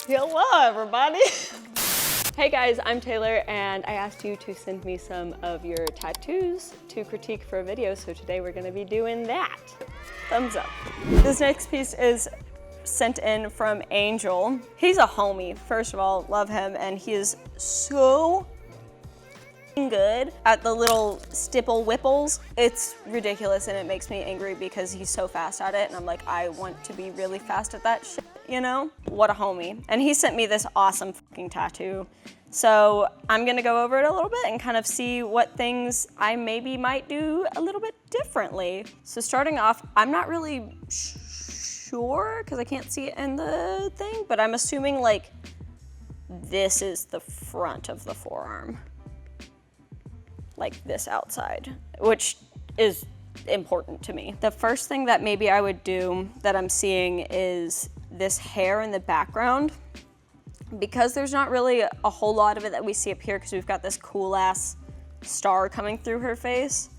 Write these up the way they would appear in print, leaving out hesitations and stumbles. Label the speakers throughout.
Speaker 1: Hello, everybody. Hey guys, I'm Taylor, and I asked you to send me some of your tattoos to critique for a video, so today we're gonna be doing that. Thumbs up. This next piece is sent in from Angel. He's a homie, first of all, love him, and he is so good at the little stipple whipples. It's ridiculous, and it makes me angry because he's so fast at it, and I'm like, I want to be really fast at that shit, you know? What a homie. And he sent me this awesome fucking tattoo. So I'm gonna go over it a little bit and kind of see what things I maybe might do a little bit differently. So starting off, I'm not really sure because I can't see it in the thing, but I'm assuming like this is the front of the forearm. Like this outside, which is important to me. The first thing that maybe I would do that I'm seeing is this hair in the background. Because there's not really a whole lot of it that we see up here because we've got this cool ass star coming through her face,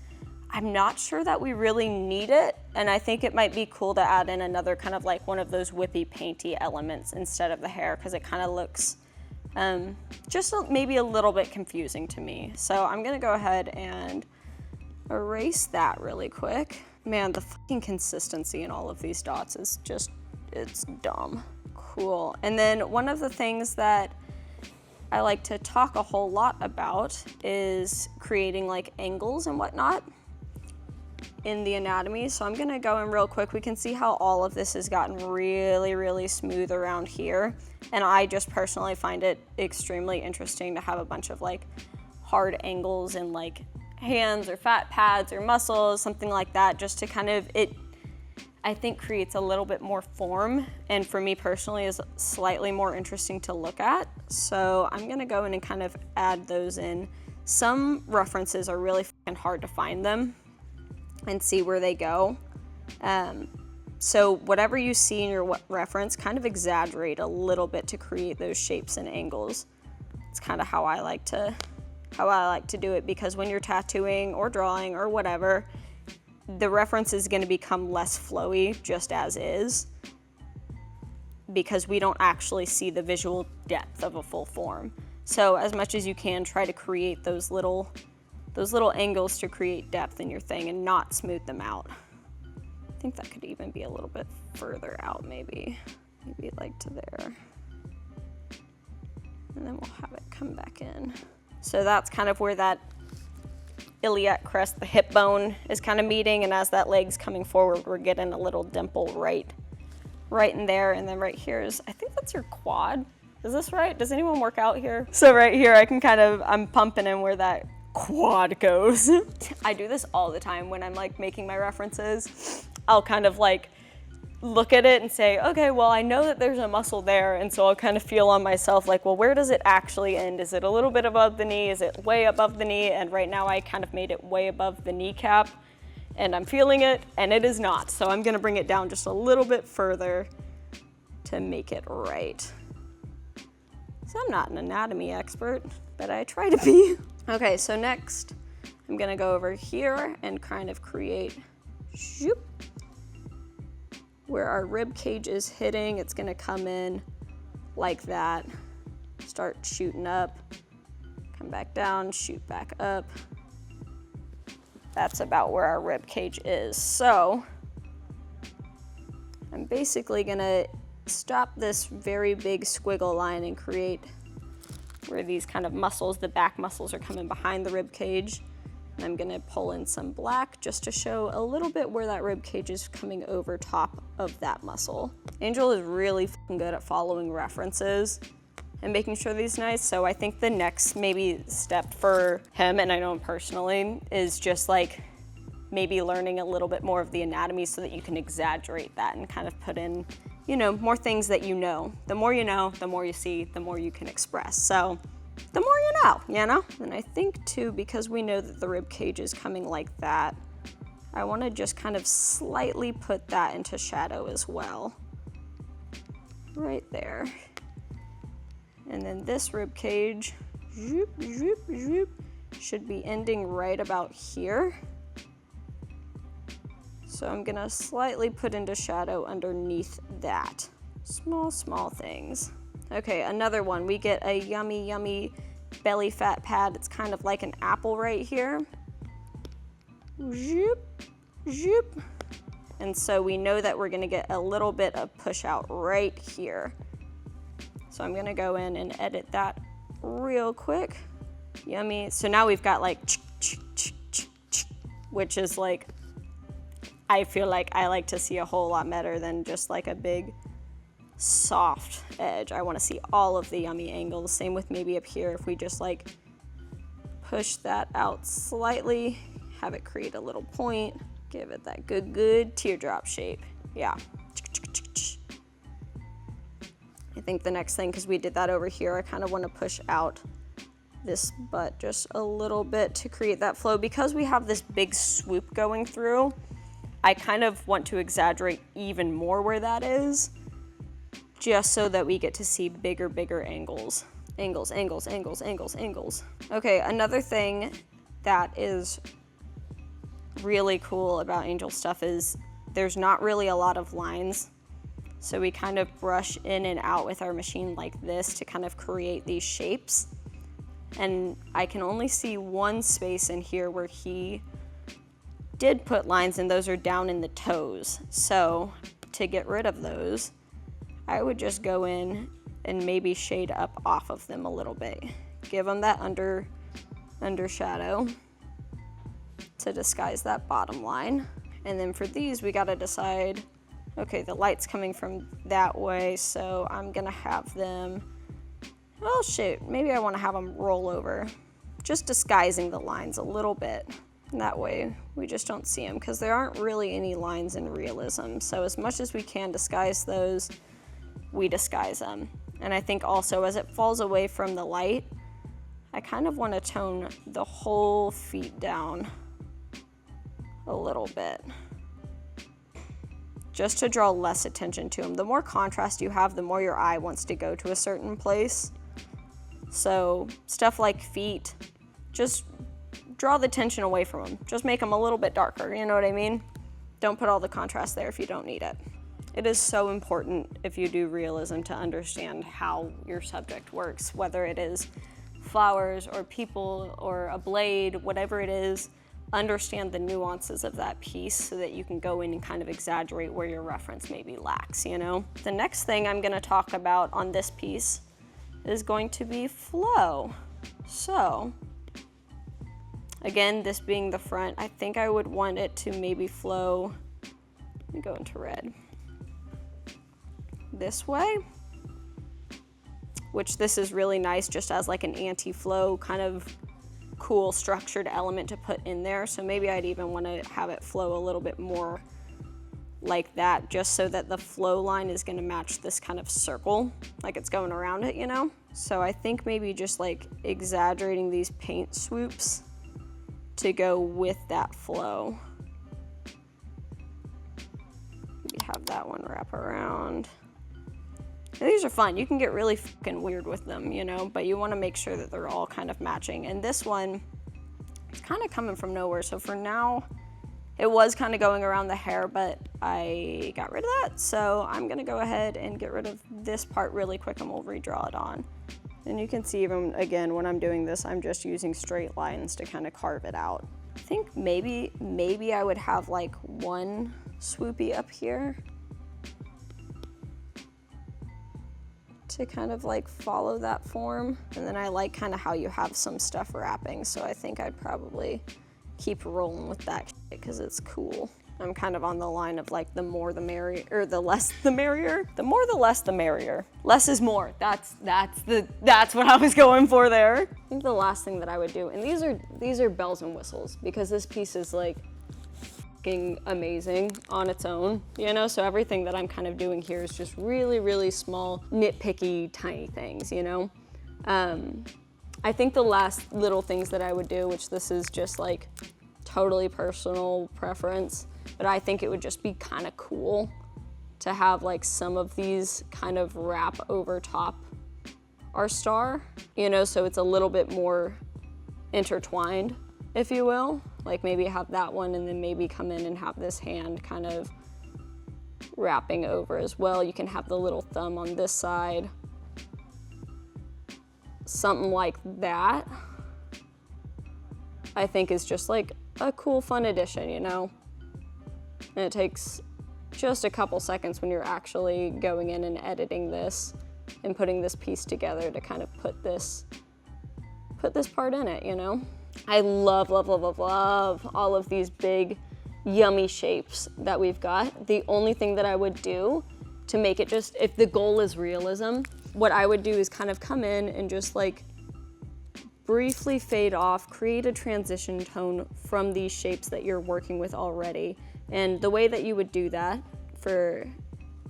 Speaker 1: I'm not sure that we really need it. And I think it might be cool to add in another kind of like one of those whippy painty elements instead of the hair because it kind of looks just maybe a little bit confusing to me. So I'm gonna go ahead and erase that really quick. Man, the fucking consistency in all of these dots is just, it's dumb. Cool. And then one of the things that I like to talk a whole lot about is creating like angles and whatnot in the anatomy. So I'm gonna go in real quick. We can see how all of this has gotten really, really smooth around here. And I just personally find it extremely interesting to have a bunch of like hard angles in like hands or fat pads or muscles, something like that, just to kind of, I think creates a little bit more form, and for me personally is slightly more interesting to look at. So I'm gonna go in and kind of add those in. Some references are really fucking hard to find them and see where they go. So whatever you see in your reference, kind of exaggerate a little bit to create those shapes and angles. It's kind of how I like to do it, because when you're tattooing or drawing or whatever, the reference is going to become less flowy just as is, because we don't actually see the visual depth of a full form. So as much as you can, try to create those little angles to create depth in your thing and not smooth them out. I think that could even be a little bit further out, maybe like to there. And then we'll have it come back in. So that's kind of where that iliac crest, the hip bone, is kind of meeting, and as that leg's coming forward, we're getting a little dimple right in there. And then right here is, I think that's your quad. Is this right? Does anyone work out here? So right here, I'm pumping in where that quad goes. I do this all the time when I'm like making my references. I'll kind of like look at it and say, okay, well, I know that there's a muscle there, and so I'll kind of feel on myself like, well, where does it actually end? Is it a little bit above the knee? Is it way above the knee? And right now I kind of made it way above the kneecap, and I'm feeling it, and it is not. So I'm gonna bring it down just a little bit further to make it right. So I'm not an anatomy expert, but I try to be. Okay, so next I'm gonna go over here and kind of create shoop, where our rib cage is hitting. It's gonna come in like that, start shooting up, come back down, shoot back up. That's about where our rib cage is. So I'm basically gonna stop this very big squiggle line and create where these kind of muscles, the back muscles, are coming behind the rib cage. And I'm gonna pull in some black just to show a little bit where that rib cage is coming over top of that muscle. Angel is really fucking good at following references and making sure these nice. So I think the next maybe step for him, and I know him personally, is just like maybe learning a little bit more of the anatomy so that you can exaggerate that and kind of put in, you know, more things that you know. The more you know, the more you see, the more you can express. So the more you know? And I think too, because we know that the rib cage is coming like that, I want to just kind of slightly put that into shadow as well. Right there. And then this rib cage zoop, zoop, zoop, should be ending right about here. So I'm gonna slightly put into shadow underneath that. Small things. Okay, another one. We get a yummy belly fat pad. It's kind of like an apple right here. Zoop, zoop. And so we know that we're gonna get a little bit of push out right here. So I'm gonna go in and edit that real quick. Yummy. So now we've got like, which is like, I feel like I like to see a whole lot better than just like a big soft edge. I want to see all of the yummy angles. Same with maybe up here, if we just like push that out slightly, have it create a little point, give it that good teardrop shape. Yeah. I think the next thing, because we did that over here, I kind of want to push out this butt just a little bit to create that flow. Because we have this big swoop going through, I kind of want to exaggerate even more where that is, just so that we get to see bigger angles. Angles. Okay, another thing that is really cool about angel stuff is there's not really a lot of lines. So we kind of brush in and out with our machine like this to kind of create these shapes. And I can only see one space in here where he did put lines, and those are down in the toes. So to get rid of those, I would just go in and maybe shade up off of them a little bit. Give them that undershadow to disguise that bottom line. And then for these, we gotta decide, okay, the light's coming from that way, so I'm gonna have them, oh shoot, maybe I wanna have them roll over. Just disguising the lines a little bit. And that way we just don't see them, because there aren't really any lines in realism. So as much as we can disguise those, we disguise them. And I think also as it falls away from the light, I kind of want to tone the whole feet down a little bit, just to draw less attention to them. The more contrast you have, the more your eye wants to go to a certain place. So stuff like feet, just draw the tension away from them. Just make them a little bit darker, you know what I mean? Don't put all the contrast there if you don't need it. It is so important, if you do realism, to understand how your subject works, whether it is flowers or people or a blade, whatever it is. Understand the nuances of that piece so that you can go in and kind of exaggerate where your reference maybe lacks, you know? The next thing I'm gonna talk about on this piece is going to be flow. So, again, this being the front, I think I would want it to maybe flow, let me go into red, this way, which this is really nice just as like an anti-flow kind of cool structured element to put in there. So maybe I'd even want to have it flow a little bit more like that, just so that the flow line is going to match this kind of circle, like it's going around it, you know? So I think maybe just like exaggerating these paint swoops to go with that flow. Maybe have that one wrap around. And these are fun. You can get really fucking weird with them, you know, but you want to make sure that they're all kind of matching. And this one, it's kind of coming from nowhere. So for now, it was kind of going around the hair, but I got rid of that. So I'm going to go ahead and get rid of this part really quick, and we'll redraw it on. And you can see even, again, when I'm doing this, I'm just using straight lines to kind of carve it out. I think maybe I would have like one swoopy up here to kind of like follow that form. And then I like kind of how you have some stuff wrapping. So I think I'd probably keep rolling with that because it's cool. I'm kind of on the line of like the more the merrier, or the less the merrier. The more the less the merrier. Less is more. That's what I was going for there. I think the last thing that I would do, and these are bells and whistles, because this piece is like fucking amazing on its own, you know? So everything that I'm kind of doing here is just really, really small, nitpicky, tiny things, you know? I think the last little things that I would do, which this is just like totally personal preference, but I think it would just be kind of cool to have like some of these kind of wrap over top our star, you know, so it's a little bit more intertwined, if you will. Like maybe have that one and then maybe come in and have this hand kind of wrapping over as well. You can have the little thumb on this side. Something like that, I think is just like a cool, fun addition, you know? And it takes just a couple seconds when you're actually going in and editing this and putting this piece together to kind of put this part in it, you know? I love, love, love, love, love all of these big, yummy shapes that we've got. The only thing that I would do to make it just, if the goal is realism, what I would do is kind of come in and just like briefly fade off, create a transition tone from these shapes that you're working with already. And the way that you would do that for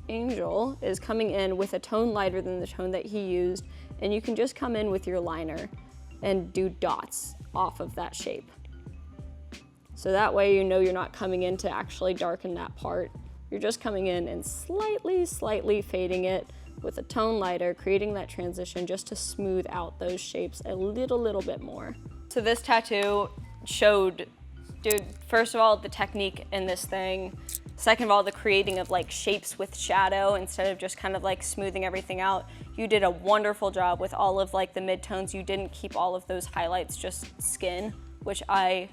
Speaker 1: Angel is coming in with a tone lighter than the tone that he used, and you can just come in with your liner and do dots off of that shape. So that way you know you're not coming in to actually darken that part. You're just coming in and slightly fading it with a tone lighter, creating that transition just to smooth out those shapes a little bit more. So this tattoo showed, dude, first of all, the technique in this thing. Second of all, the creating of like shapes with shadow instead of just kind of like smoothing everything out. You did a wonderful job with all of like the midtones. You didn't keep all of those highlights, just skin, which I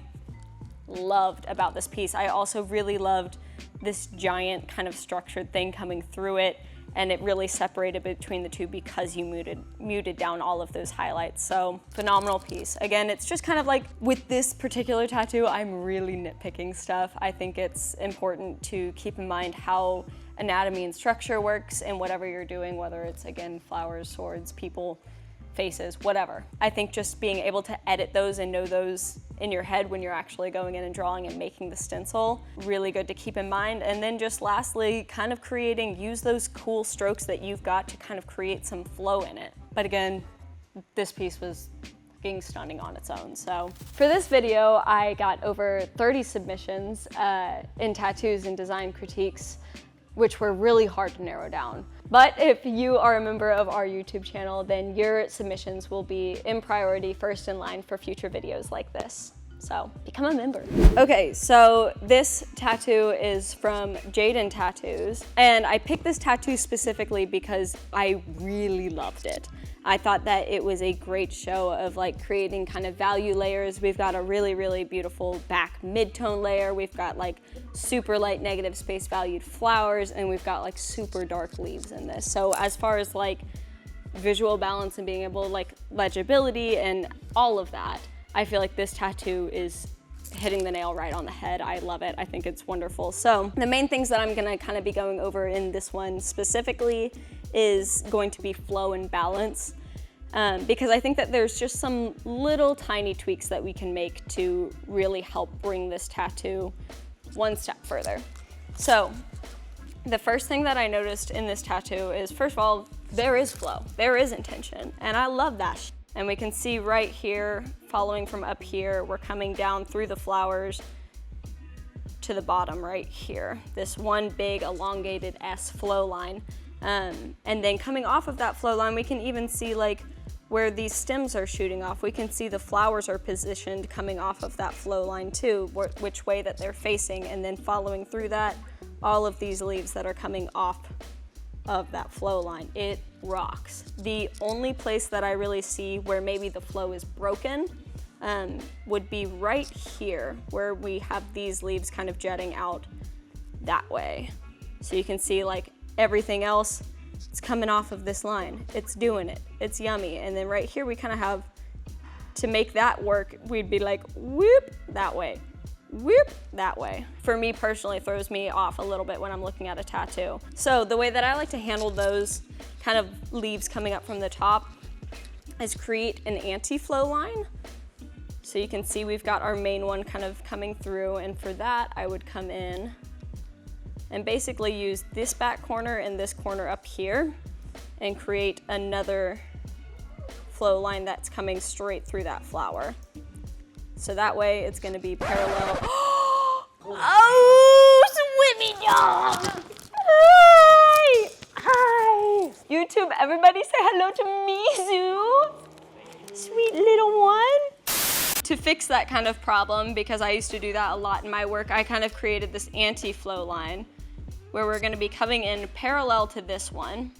Speaker 1: loved about this piece. I also really loved this giant kind of structured thing coming through it, and it really separated between the two because you muted down all of those highlights. So phenomenal piece. Again, it's just kind of like with this particular tattoo, I'm really nitpicking stuff. I think it's important to keep in mind how anatomy and structure works in whatever you're doing, whether it's, again, flowers, swords, people, faces, whatever. I think just being able to edit those and know those in your head when you're actually going in and drawing and making the stencil, really good to keep in mind. And then just lastly, kind of use those cool strokes that you've got to kind of create some flow in it. But again, this piece was fucking stunning on its own. So for this video, I got over 30 submissions in tattoos and design critiques, which were really hard to narrow down. But if you are a member of our YouTube channel, then your submissions will be in priority, first in line for future videos like this. So become a member. Okay, so this tattoo is from Jaiden Tattoos, and I picked this tattoo specifically because I really loved it. I thought that it was a great show of like creating kind of value layers. We've got a really beautiful back mid-tone layer. We've got like super light negative space valued flowers, and we've got like super dark leaves in this. So as far as like visual balance and being able to like legibility and all of that, I feel like this tattoo is hitting the nail right on the head. I love it. I think it's wonderful. So the main things that I'm gonna kind of be going over in this one specifically is going to be flow and balance, because I think that there's just some little tiny tweaks that we can make to really help bring this tattoo one step further. So the first thing that I noticed in this tattoo is, first of all, there is flow, there is intention, and I love that. And we can see right here, following from up here, we're coming down through the flowers to the bottom right here. This one big elongated S flow line. And then coming off of that flow line, we can even see like where these stems are shooting off. We can see the flowers are positioned coming off of that flow line too, which way that they're facing, and then following through that, all of these leaves that are coming off of that flow line. It rocks. The only place that I really see where maybe the flow is broken would be right here, where we have these leaves kind of jetting out that way. So you can see like everything else, it's coming off of this line. It's doing it. It's yummy. And then right here, we kind of have, to make that work, we'd be like, whoop, that way. Whoop, that way. For me personally, it throws me off a little bit when I'm looking at a tattoo. So the way that I like to handle those kind of leaves coming up from the top is create an anti-flow line. So you can see we've got our main one kind of coming through, and for that, I would come in and basically use this back corner and this corner up here and create another flow line that's coming straight through that flower. So that way it's gonna be parallel. Oh, Swimmy dog! Hi! Hi! YouTube, everybody say hello to Mizu! Sweet little one. To fix that kind of problem, because I used to do that a lot in my work, I kind of created this anti-flow line. where we're gonna be coming in parallel to this one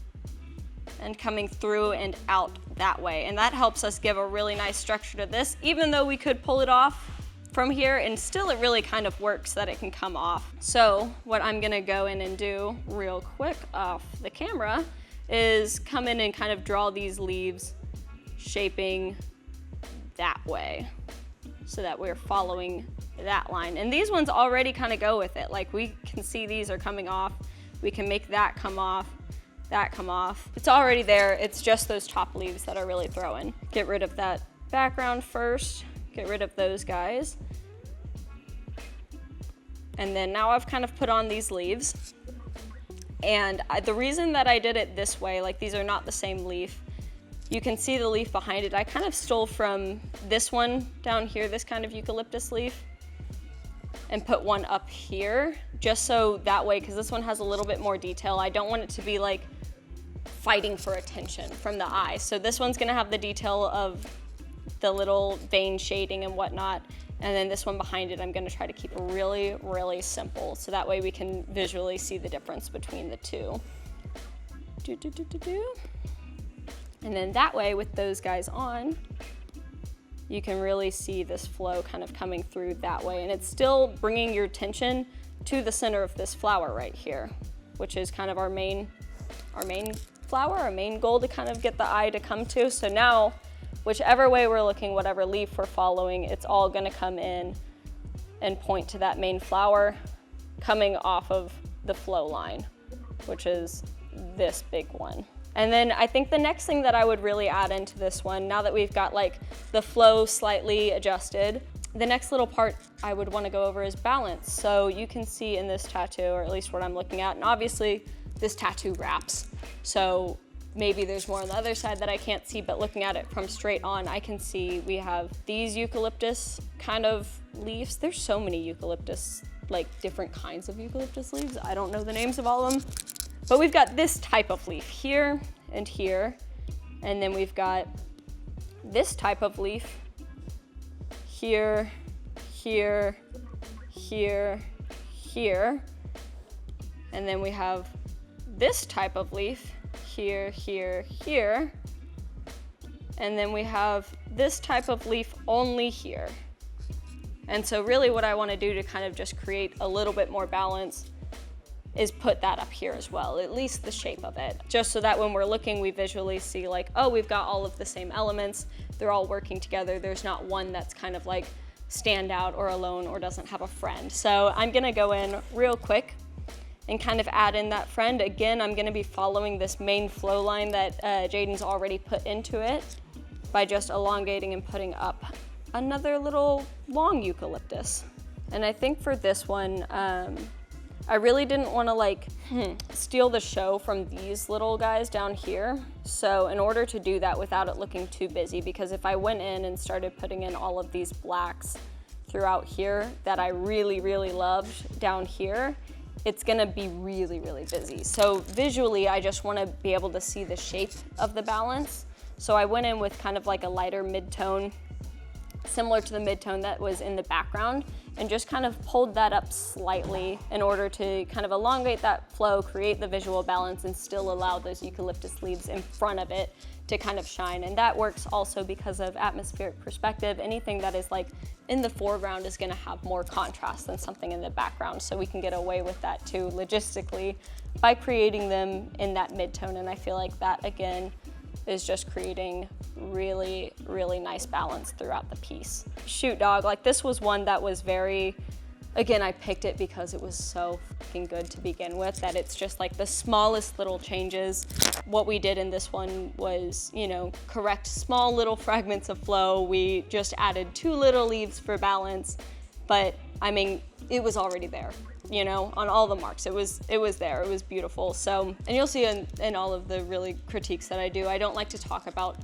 Speaker 1: and coming through and out that way. And that helps us give a really nice structure to this, even though we could pull it off from here and still it really kind of works that it can come off. So what I'm gonna go in and do real quick off the camera is come in and kind of draw these leaves shaping that way so that we're following that line. And these ones already kind of go with it. Like we can see these are coming off. We can make that come off, that come off. It's already there. It's just those top leaves that are really throwing. Get rid of that background first. Get rid of those guys. And then now I've kind of put on these leaves. And the reason that I did it this way, like these are not the same leaf, you can see the leaf behind it. I kind of stole from this one down here, this kind of eucalyptus leaf, and put one up here, just so that way, because this one has a little bit more detail. I don't want it to be like fighting for attention from the eye. So this one's gonna have the detail of the little vein shading and whatnot. And then this one behind it, I'm gonna try to keep really, really simple. So that way we can visually see the difference between the two. And then that way with those guys on, you can really see this flow kind of coming through that way. And it's still bringing your attention to the center of this flower right here, which is kind of our main flower, our main goal to kind of get the eye to come to. So now, whichever way we're looking, whatever leaf we're following, it's all gonna come in and point to that main flower coming off of the flow line, which is this big one. And then I think the next thing that I would really add into this one, now that we've got like the flow slightly adjusted, the next little part I would want to go over is balance. So you can see in this tattoo, or at least what I'm looking at, and obviously this tattoo wraps. So maybe there's more on the other side that I can't see, but looking at it from straight on, I can see we have these eucalyptus kind of leaves. There's so many eucalyptus, like different kinds of eucalyptus leaves. I don't know the names of all of them. But we've got this type of leaf here and here, and then we've got this type of leaf here, here, here, here, and then we have this type of leaf here, here, here, and then we have this type of leaf only here. And so really what I want to do to kind of just create a little bit more balance is put that up here as well, at least the shape of it, just so that when we're looking, we visually see like, oh, we've got all of the same elements, they're all working together, there's not one that's kind of like stand out or alone or doesn't have a friend. So I'm gonna go in real quick and kind of add in that friend. Again, I'm gonna be following this main flow line that Jaiden's already put into it by just elongating and putting up another little long eucalyptus. And I think for this one, I really didn't want to like steal the show from these little guys down here. So in order to do that without it looking too busy, because if I went in and started putting in all of these blacks throughout here that I really, really loved down here, it's gonna be really, really busy. So visually, I just wanna be able to see the shape of the balance. So I went in with kind of like a lighter mid-tone, similar to the mid-tone that was in the background, and just kind of pulled that up slightly in order to kind of elongate that flow, create the visual balance, and still allow those eucalyptus leaves in front of it to kind of shine. And that works also because of atmospheric perspective. Anything that is like in the foreground is gonna have more contrast than something in the background. So we can get away with that too, logistically, by creating them in that mid-tone. And I feel like that, again, is just creating really, really nice balance throughout the piece. Shoot dog, like this was one that was very, again, I picked it because it was so fucking good to begin with, that it's just like the smallest little changes. What we did in this one was, you know, correct small little fragments of flow. We just added 2 little leaves for balance, but I mean, it was already there, you know, on all the marks. It was there, it was beautiful. So, and you'll see in all of the really critiques that I do, I don't like to talk about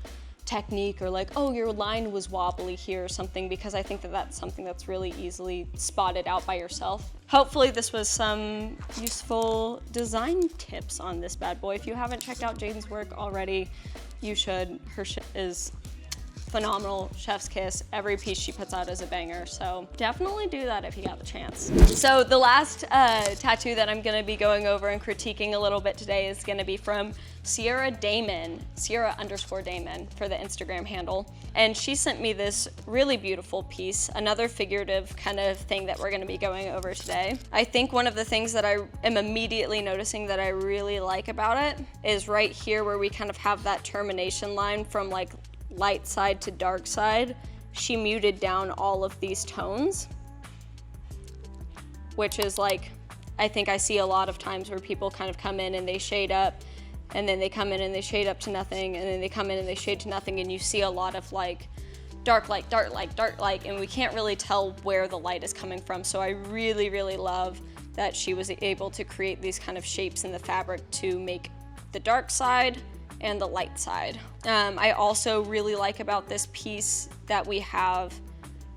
Speaker 1: technique or like, oh, your line was wobbly here or something, because I think that that's something that's really easily spotted out by yourself. Hopefully this was some useful design tips on this bad boy. If you haven't checked out Jaiden's work already, you should. Her shit is phenomenal, chef's kiss. Every piece she puts out is a banger, so definitely do that if you got the chance. So the last tattoo that I'm gonna be going over and critiquing a little bit today is gonna be from Sierra _Damon for the Instagram handle. And she sent me this really beautiful piece, another figurative kind of thing that we're gonna be going over today. I think one of the things that I am immediately noticing that I really like about it is right here where we kind of have that termination line from like light side to dark side. She muted down all of these tones, which is like, I think I see a lot of times where people kind of come in and they shade up, and then they come in and they shade up to nothing, and then they come in and they shade to nothing, and you see a lot of like dark light, dark light, dark light, and we can't really tell where the light is coming from. So I really, really love that she was able to create these kind of shapes in the fabric to make the dark side and the light side. I also really like about this piece that we have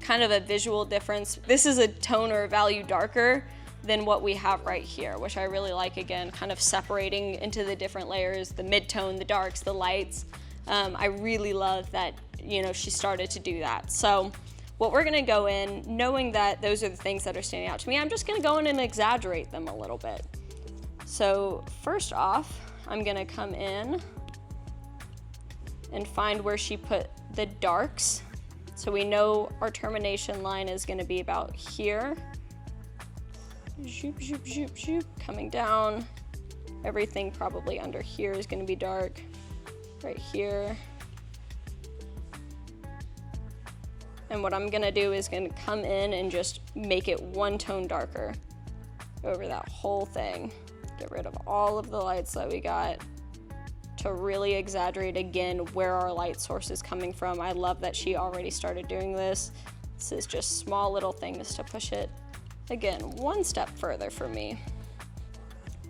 Speaker 1: kind of a visual difference. This is a tone or a value darker than what we have right here, which I really like, again, kind of separating into the different layers, the mid-tone, the darks, the lights. I really love that, you know, she started to do that. So what we're gonna go in, knowing that those are the things that are standing out to me, I'm just gonna go in and exaggerate them a little bit. So first off, I'm gonna come in and find where she put the darks. So we know our termination line is gonna be about here. Zoop, zoop, zoop, zoop, coming down. Everything probably under here is gonna be dark. Right here. And what I'm gonna do is gonna come in and just make it one tone darker over that whole thing. Get rid of all of the lights that we got to really exaggerate again where our light source is coming from. I love that she already started doing this. This is just small little things to push it, again, one step further for me.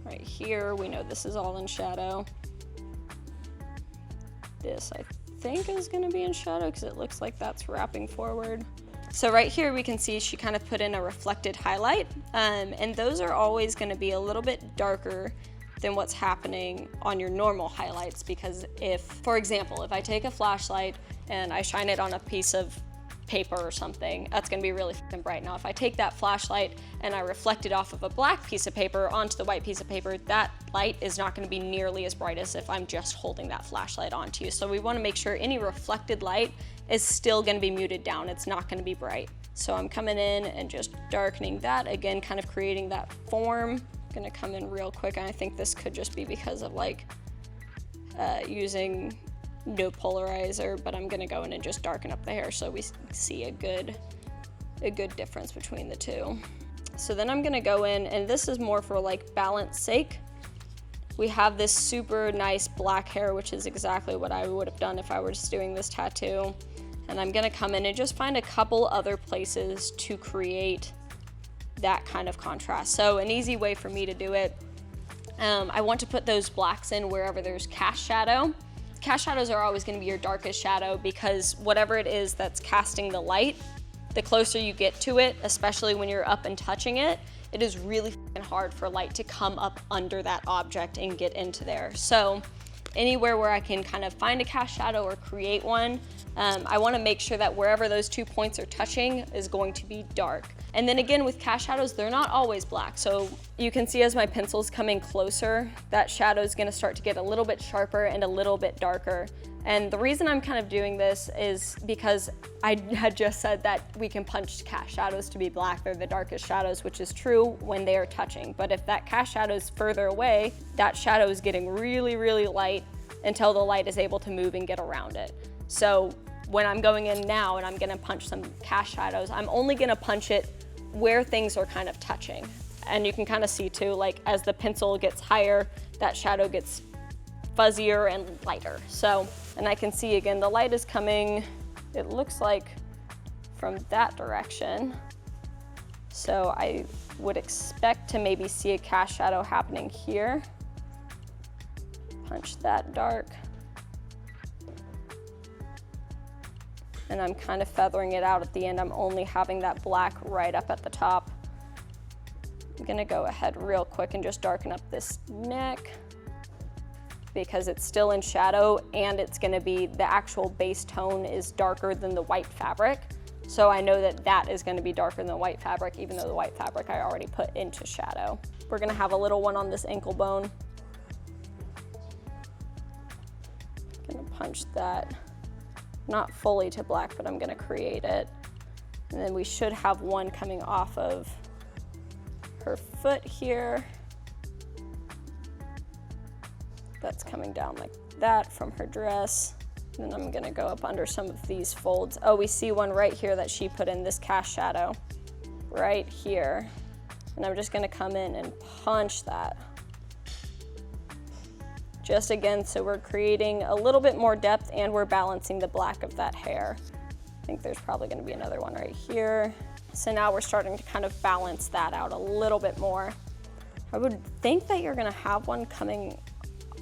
Speaker 1: Right here, we know this is all in shadow. This, I think, is gonna be in shadow because it looks like that's wrapping forward. So right here, we can see she kind of put in a reflected highlight, and those are always gonna be a little bit darker than what's happening on your normal highlights, because if, for example, if I take a flashlight and I shine it on a piece of paper or something, that's gonna be really fucking bright. Now, if I take that flashlight and I reflect it off of a black piece of paper onto the white piece of paper, that light is not gonna be nearly as bright as if I'm just holding that flashlight onto you. So we wanna make sure any reflected light is still gonna be muted down. It's not gonna be bright. So I'm coming in and just darkening that, again, kind of creating that form. Gonna come in real quick, and I think this could just be because of like using no polarizer, but I'm gonna go in and just darken up the hair so we see a good difference between the two. So then I'm gonna go in, and this is more for like balance sake. We have this super nice black hair, which is exactly what I would have done if I were just doing this tattoo. And I'm gonna come in and just find a couple other places to create that kind of contrast. So an easy way for me to do it, I want to put those blacks in wherever there's cast shadow. Cast shadows are always gonna be your darkest shadow because whatever it is that's casting the light, the closer you get to it, especially when you're up and touching it, it is really hard for light to come up under that object and get into there. So anywhere where I can kind of find a cast shadow or create one, I wanna make sure that wherever those 2 points are touching is going to be dark. And then again, with cast shadows, they're not always black. So you can see as my pencil's coming closer, that shadow is gonna start to get a little bit sharper and a little bit darker. And the reason I'm kind of doing this is because I had just said that we can punch cast shadows to be black. They're the darkest shadows, which is true when they are touching. But if that cast shadow is further away, that shadow is getting really, really light until the light is able to move and get around it. So when I'm going in now and I'm gonna punch some cast shadows, I'm only gonna punch it where things are kind of touching. And you can kind of see too, like as the pencil gets higher, that shadow gets fuzzier and lighter. So, and I can see again, the light is coming, it looks like from that direction. So I would expect to maybe see a cast shadow happening here. Punch that dark. And I'm kind of feathering it out at the end. I'm only having that black right up at the top. I'm gonna go ahead real quick and just darken up this neck. because it's still in shadow and it's gonna be, the actual base tone is darker than the white fabric. So I know that that is gonna be darker than the white fabric, even though the white fabric I already put into shadow. We're gonna have a little one on this ankle bone. Gonna punch that, not fully to black, but I'm gonna create it. And then we should have one coming off of her foot here. That's coming down like that from her dress. And then I'm gonna go up under some of these folds. Oh, we see one right here that she put in, this cast shadow, right here. And I'm just gonna come in and punch that. Just again, so we're creating a little bit more depth and we're balancing the black of that hair. I think there's probably gonna be another one right here. So now we're starting to kind of balance that out a little bit more. I would think that you're gonna have one coming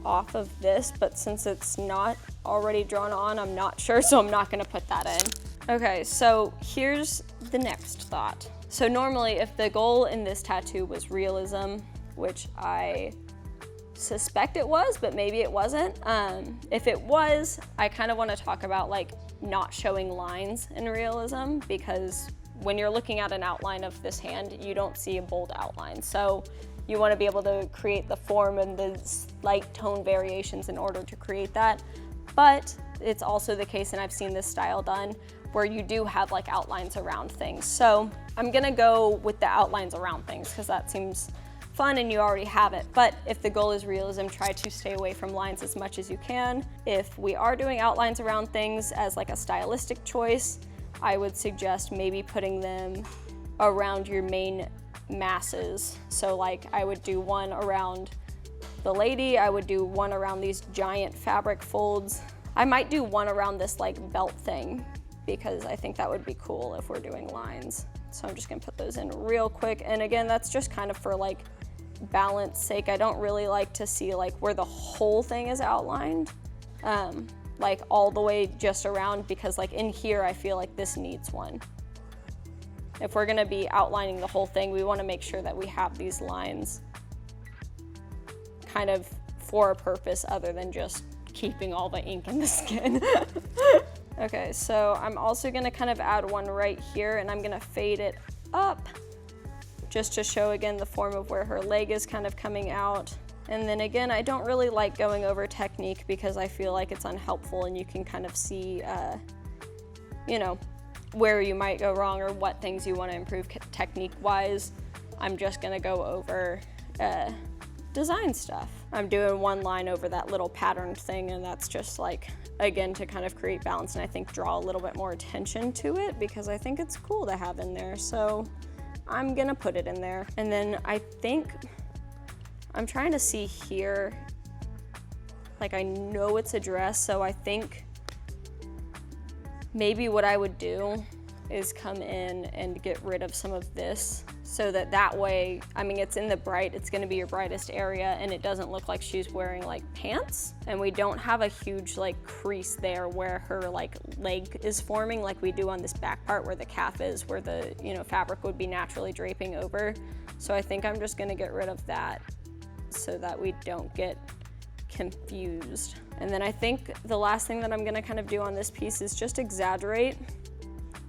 Speaker 1: off of this, but since it's not already drawn on, I'm not sure, so I'm not gonna put that in. Okay, so here's the next thought. So normally if the goal in this tattoo was realism, which I suspect it was, but maybe it wasn't. If it was, I kind of want to talk about like not showing lines in realism, because when you're looking at an outline of this hand, you don't see a bold outline. So you want to be able to create the form and the slight tone variations in order to create that. But it's also the case, and I've seen this style done, where you do have like outlines around things. So I'm gonna go with the outlines around things because that seems fun and you already have it. But if the goal is realism, try to stay away from lines as much as you can. If we are doing outlines around things as like a stylistic choice, I would suggest maybe putting them around your main masses. So like I would do one around the lady, I would do one around these giant fabric folds. I might do one around this like belt thing because I think that would be cool if we're doing lines. So I'm just gonna put those in real quick. And again, that's just kind of for like balance sake. I don't really like to see like where the whole thing is outlined, like all the way just around, because like in here, I feel like this needs one. If we're gonna be outlining the whole thing, we wanna make sure that we have these lines kind of for a purpose other than just keeping all the ink in the skin. Okay, so I'm also gonna kind of add one right here, and I'm gonna fade it up just to show again the form of where her leg is kind of coming out. And then again, I don't really like going over technique because I feel like it's unhelpful and you can kind of see, you know, where you might go wrong or what things you want to improve technique-wise. I'm just gonna go over design stuff. I'm doing one line over that little patterned thing, and that's just like, again, to kind of create balance and I think draw a little bit more attention to it because I think it's cool to have in there. So I'm gonna put it in there. And then I think, I'm trying to see here, like I know it's a dress, so I think maybe what I would do is come in and get rid of some of this so that that way, I mean, it's in the bright, it's gonna be your brightest area and it doesn't look like she's wearing like pants, and we don't have a huge like crease there where her like leg is forming like we do on this back part where the calf is, where the, you know, fabric would be naturally draping over. So I think I'm just gonna get rid of that so that we don't get confused. And then I think the last thing that I'm gonna kind of do on this piece is just exaggerate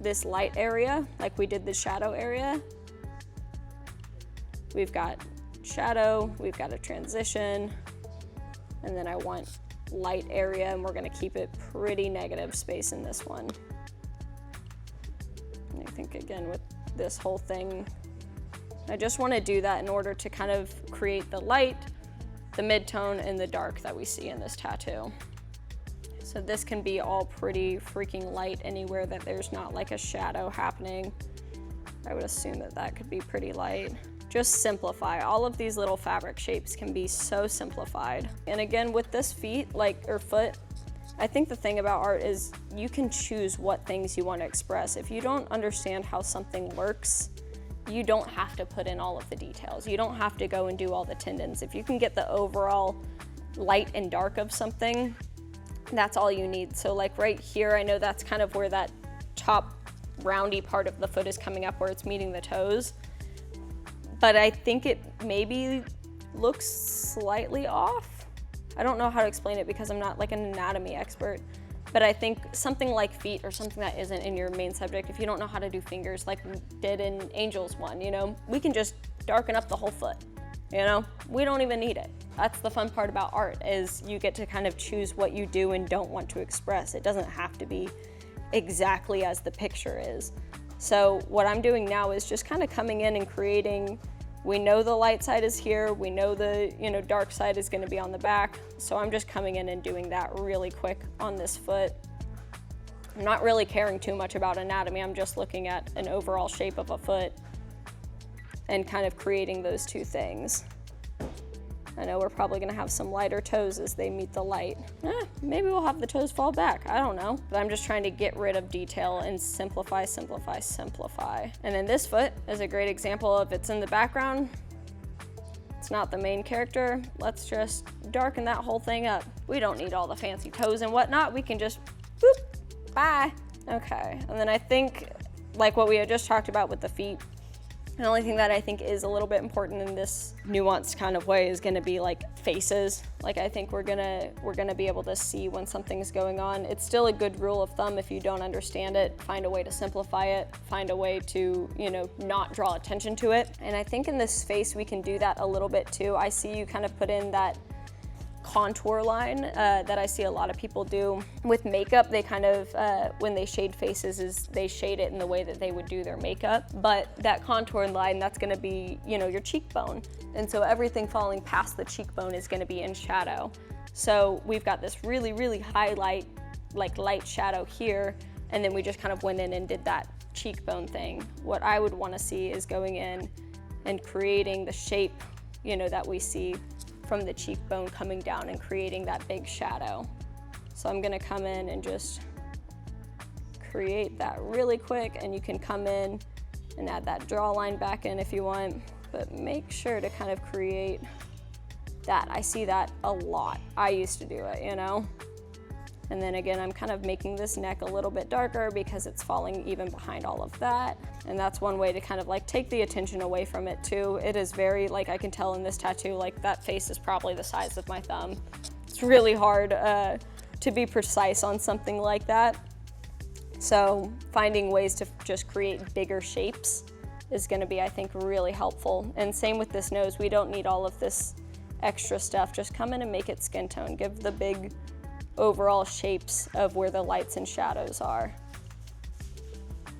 Speaker 1: this light area like we did the shadow area. We've got shadow, we've got a transition, and then I want light area, and we're gonna keep it pretty negative space in this one. And I think again with this whole thing, I just wanna do that in order to kind of create the light, the mid-tone, and the dark that we see in this tattoo. So this can be all pretty freaking light anywhere that there's not like a shadow happening. I would assume that that could be pretty light. Just simplify. All of these little fabric shapes can be so simplified. And again, with this feet, like, or foot, I think the thing about art is you can choose what things you want to express. If you don't understand how something works, you don't have to put in all of the details. You don't have to go and do all the tendons. If you can get the overall light and dark of something, that's all you need. So like right here, I know that's kind of where that top roundy part of the foot is coming up where it's meeting the toes. But I think it maybe looks slightly off. I don't know how to explain it because I'm not like an anatomy expert, but I think something like feet or something that isn't in your main subject, if you don't know how to do fingers like we did in Angel's one, you know, we can just darken up the whole foot, you know? We don't even need it. That's the fun part about art, is you get to kind of choose what you do and don't want to express. It doesn't have to be exactly as the picture is. So what I'm doing now is just kind of coming in and creating. We know the light side is here. We know the, you know, dark side is going to be on the back. So I'm just coming in and doing that really quick on this foot. I'm not really caring too much about anatomy. I'm just looking at an overall shape of a foot and kind of creating those two things. I know we're probably gonna have some lighter toes as they meet the light. Maybe we'll have the toes fall back, I don't know. But I'm just trying to get rid of detail and simplify, simplify, simplify. And then this foot is a great example of it's in the background. It's not the main character. Let's just darken that whole thing up. We don't need all the fancy toes and whatnot. We can just, boop, bye. Okay, and then I think, like what we had just talked about with the feet, the only thing that I think is a little bit important in this nuanced kind of way is gonna be like faces. Like I think we're gonna be able to see when something's going on. It's still a good rule of thumb if you don't understand it, find a way to simplify it, find a way to, you know, not draw attention to it. And I think in this face we can do that a little bit too. I see you kind of put in that contour line that I see a lot of people do. With makeup, they kind of, when they shade faces, is they shade it in the way that they would do their makeup. But that contour line, that's gonna be, you know, your cheekbone. And so everything falling past the cheekbone is gonna be in shadow. So we've got this really, really highlight, like light shadow here, and then we just kind of went in and did that cheekbone thing. What I would wanna see is going in and creating the shape, you know, that we see from the cheekbone coming down and creating that big shadow. So I'm gonna come in and just create that really quick, and you can come in and add that draw line back in if you want, but make sure to kind of create that. I see that a lot. I used to do it, you know? And then again, I'm kind of making this neck a little bit darker because it's falling even behind all of that. And that's one way to kind of like take the attention away from it too. It is very, like I can tell in this tattoo, like that face is probably the size of my thumb. It's really hard to be precise on something like that. So finding ways to just create bigger shapes is gonna be, I think, really helpful. And same with this nose. We don't need all of this extra stuff. Just come in and make it skin tone. Give the big overall shapes of where the lights and shadows are.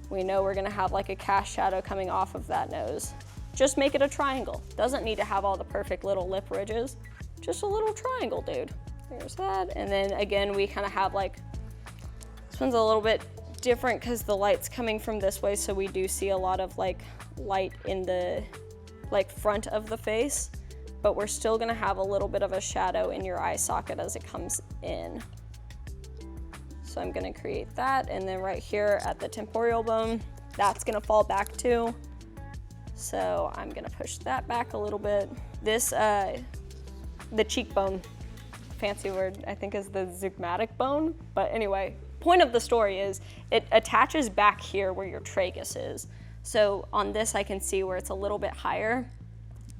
Speaker 1: We know we're gonna have like a cast shadow coming off of that nose. Just make it a triangle. Doesn't need to have all the perfect little lip ridges. Just a little triangle, dude. There's that. And then again, we kind of have like, this one's a little bit different because the light's coming from this way, so we do see a lot of like light in the like front of the face, but we're still gonna have a little bit of a shadow in your eye socket as it comes in. So I'm gonna create that, and then right here at the temporal bone, that's gonna fall back too. So I'm gonna push that back a little bit. This, the cheekbone, fancy word, I think is the zygomatic bone. But anyway, point of the story is it attaches back here where your tragus is. So on this I can see where it's a little bit higher,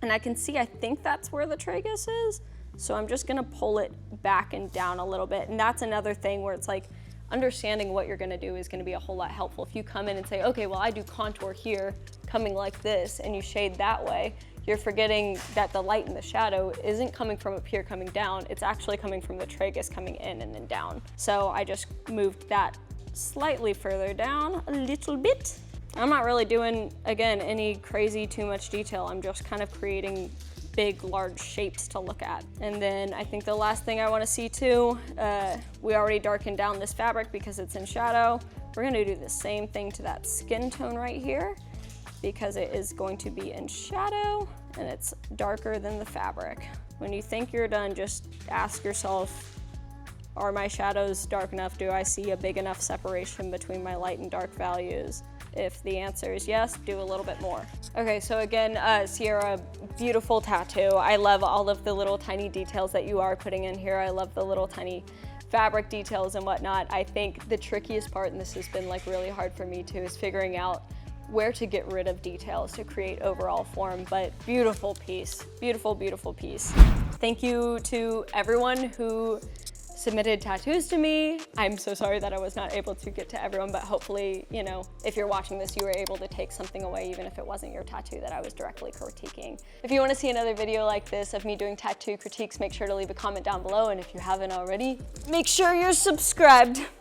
Speaker 1: and I can see, I think that's where the tragus is. So I'm just gonna pull it back and down a little bit. And that's another thing where it's like, understanding what you're gonna do is gonna be a whole lot helpful. If you come in and say, okay, well I do contour here, coming like this, and you shade that way, you're forgetting that the light and the shadow isn't coming from up here coming down, it's actually coming from the tragus coming in and then down. So I just moved that slightly further down a little bit. I'm not really doing, again, any crazy too much detail. I'm just kind of creating big, large shapes to look at. And then I think the last thing I want to see too, we already darkened down this fabric because it's in shadow. We're going to do the same thing to that skin tone right here because it is going to be in shadow and it's darker than the fabric. When you think you're done, just ask yourself, are my shadows dark enough? Do I see a big enough separation between my light and dark values? If the answer is yes, do a little bit more. Okay, so again, Sierra, beautiful tattoo. I love all of the little tiny details that you are putting in here. I love the little tiny fabric details and whatnot. I think the trickiest part, and this has been like really hard for me too, is figuring out where to get rid of details to create overall form, but beautiful piece, beautiful, beautiful piece. Thank you to everyone who submitted tattoos to me. I'm so sorry that I was not able to get to everyone, but hopefully, you know, if you're watching this, you were able to take something away, even if it wasn't your tattoo that I was directly critiquing. If you want to see another video like this of me doing tattoo critiques, make sure to leave a comment down below, and if you haven't already, make sure you're subscribed.